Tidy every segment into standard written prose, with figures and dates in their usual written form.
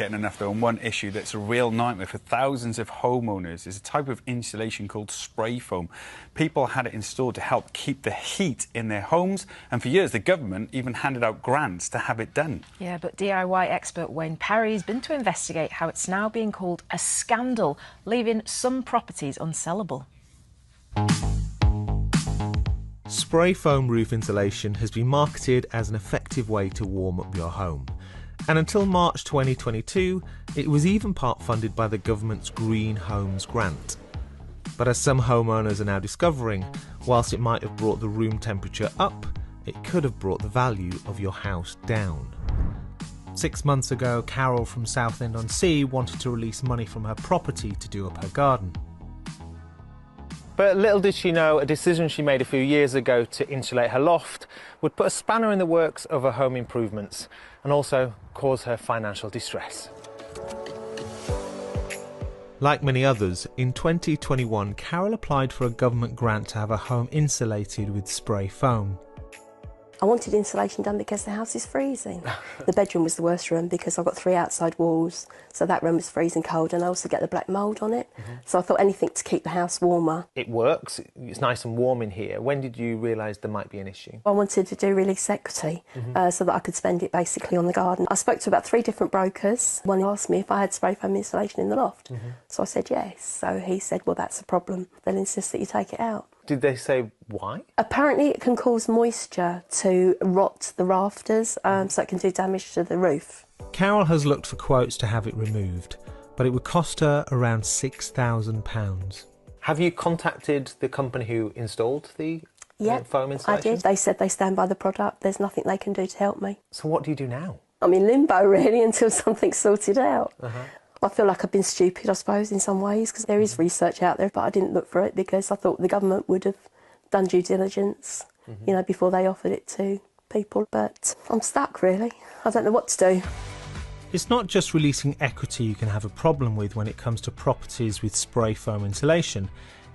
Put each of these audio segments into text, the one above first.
getting enough though, and one issue that's a real nightmare for thousands of homeowners is a type of insulation called spray foam. People had it installed to help keep the heat in their homes, and for years the government even handed out grants to have it done. Yeah, but DIY expert Wayne Perry has been to investigate how it's now being called a scandal, leaving some properties unsellable. Spray foam roof insulation has been marketed as an effective way to warm up your home. And until March 2022, it was even part funded by the government's Green Homes grant. But as some homeowners are now discovering, whilst it might have brought the room temperature up, it could have brought the value of your house down. 6 months ago, Carol from Southend-on-Sea wanted to release money from her property to do up her garden. But little did she know, a decision she made a few years ago to insulate her loft would put a spanner in the works of her home improvements and also cause her financial distress. Like many others, in 2021, Carol applied for a government grant to have her home insulated with spray foam. I wanted insulation done because the house is freezing. The bedroom was the worst room because I've got 3 outside walls, so that room was freezing cold, and I also get the black mould on it. So I thought anything to keep the house warmer. It works, it's nice and warm in here. When did you realise there might be an issue? I wanted to do release equity so that I could spend it basically on the garden. I spoke to about 3 different brokers. One asked me if I had spray foam insulation in the loft. So I said yes. So he said, well, that's a problem. They'll insist that you take it out. Did they say why? Apparently it can cause moisture to rot the rafters, so it can do damage to the roof. Carol has looked for quotes to have it removed, but it would cost her around £6,000. Have you contacted the company who installed the foam insulation? I did. They said they stand by the product. There's nothing they can do to help me. So what do you do now? I'm in limbo, really, until something's sorted out. I feel like I've been stupid, I suppose, in some ways, because there is research out there, but I didn't look for it because I thought the government would have done due diligence, you know, before they offered it to people. But I'm stuck, really. I don't know what to do. It's not just releasing equity you can have a problem with when it comes to properties with spray foam insulation,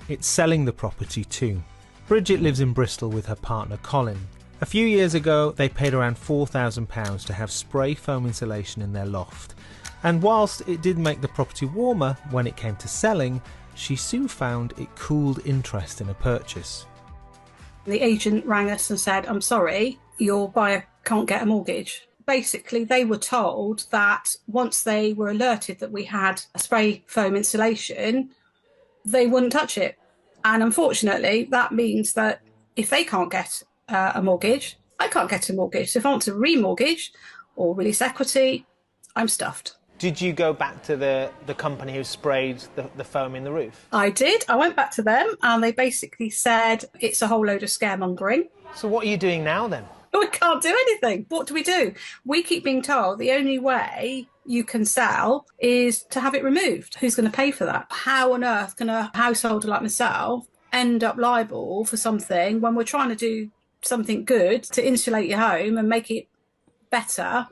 it's selling the property too. Bridget lives in Bristol with her partner Colin. A few years ago, they paid around £4,000 to have spray foam insulation in their loft. And whilst it did make the property warmer when it came to selling, she soon found it cooled interest in a purchase. The agent rang us and said, I'm sorry, your buyer can't get a mortgage. Basically, they were told that once they were alerted that we had a spray foam insulation, they wouldn't touch it. And unfortunately, that means that if they can't get a mortgage, I can't get a mortgage. So if I want to remortgage or release equity, I'm stuffed. Did you go back to the company who sprayed the foam in the roof? I did. I went back to them and they basically said it's a whole load of scaremongering. So what are you doing now then? We can't do anything. What do? We keep being told the only way you can sell is to have it removed. Who's going to pay for that? How on earth can a householder like myself end up liable for something when we're trying to do something good to insulate your home and make it better?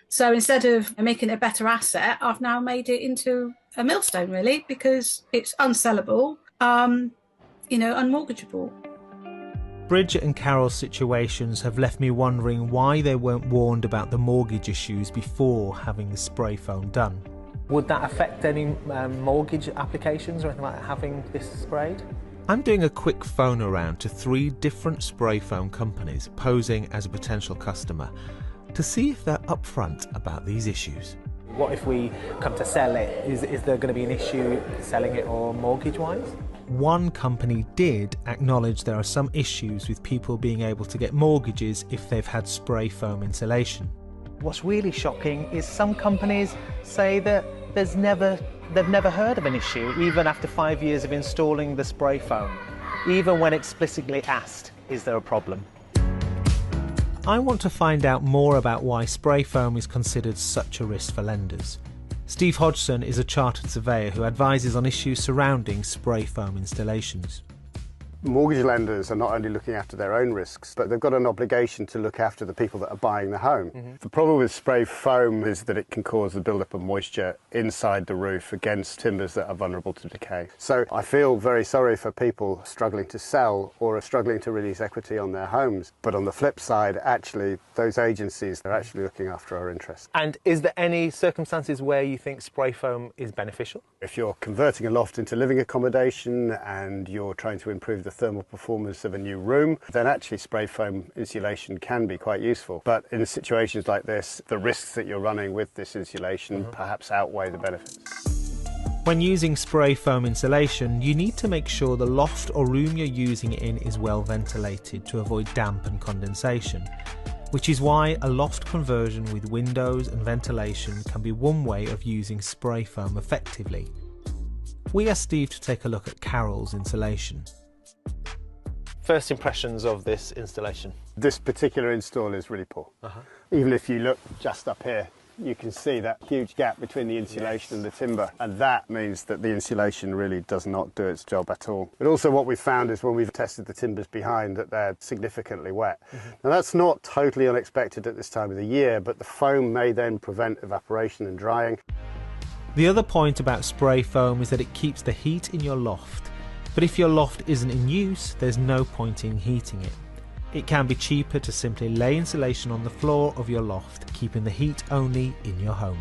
So instead of making it a better asset, I've now made it into a millstone, really, because it's unsellable, unmortgageable. Bridget and Carol's situations have left me wondering why they weren't warned about the mortgage issues before having the spray foam done. Would that affect any mortgage applications or anything like that, having this sprayed? I'm doing a quick phone around to 3 different spray foam companies posing as a potential customer to see if they're upfront about these issues. What if we come to sell it? Is there going to be an issue selling it or mortgage-wise? One company did acknowledge there are some issues with people being able to get mortgages if they've had spray foam insulation. What's really shocking is some companies say that they've never heard of an issue, even after 5 years of installing the spray foam, even when explicitly asked, is there a problem? I want to find out more about why spray foam is considered such a risk for lenders. Steve Hodgson is a chartered surveyor who advises on issues surrounding spray foam installations. Mortgage lenders are not only looking after their own risks, but they've got an obligation to look after the people that are buying the home. The problem with spray foam is that it can cause the build-up of moisture inside the roof against timbers that are vulnerable to decay. So I feel very sorry for people struggling to sell or are struggling to release equity on their homes. But on the flip side, actually, those agencies are actually looking after our interests. And is there any circumstances where you think spray foam is beneficial? If you're converting a loft into living accommodation and you're trying to improve the thermal performance of a new room, then actually spray foam insulation can be quite useful. But in situations like this, the risks that you're running with this insulation perhaps outweigh the benefits. When using spray foam insulation, you need to make sure the loft or room you're using it in is well ventilated to avoid damp and condensation, which is why a loft conversion with windows and ventilation can be one way of using spray foam effectively. We asked Steve to take a look at Carol's insulation. First impressions of this installation? This particular install is really poor. Even if you look just up here, you can see that huge gap between the insulation and the timber, and that means that the insulation really does not do its job at all. But also what we've found is when we've tested the timbers behind that they're significantly wet. Now that's not totally unexpected at this time of the year, but the foam may then prevent evaporation and drying. The other point about spray foam is that it keeps the heat in your loft, but if your loft isn't in use, there's no point in heating it. It can be cheaper to simply lay insulation on the floor of your loft, keeping the heat only in your home.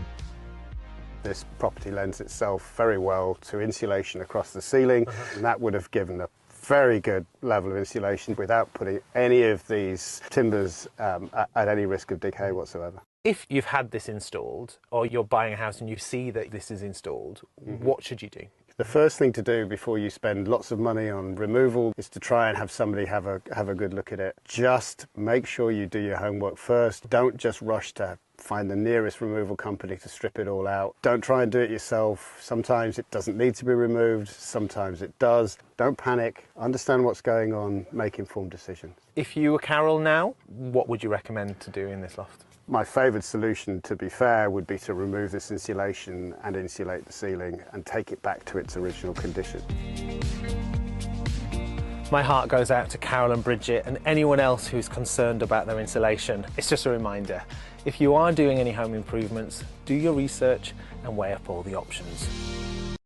This property lends itself very well to insulation across the ceiling, and that would have given a very good level of insulation without putting any of these timbers at any risk of decay whatsoever. If you've had this installed, or you're buying a house and you see that this is installed, what should you do? The first thing to do before you spend lots of money on removal is to try and have somebody have a good look at it. Just make sure you do your homework first. Don't just rush to find the nearest removal company to strip it all out. Don't try and do it yourself. Sometimes it doesn't need to be removed, sometimes it does. Don't panic, understand what's going on, make informed decisions. If you were Carol now, what would you recommend to do in this loft? My favoured solution, to be fair, would be to remove this insulation and insulate the ceiling and take it back to its original condition. My heart goes out to Carol and Bridget and anyone else who's concerned about their insulation. It's just a reminder, if you are doing any home improvements, do your research and weigh up all the options.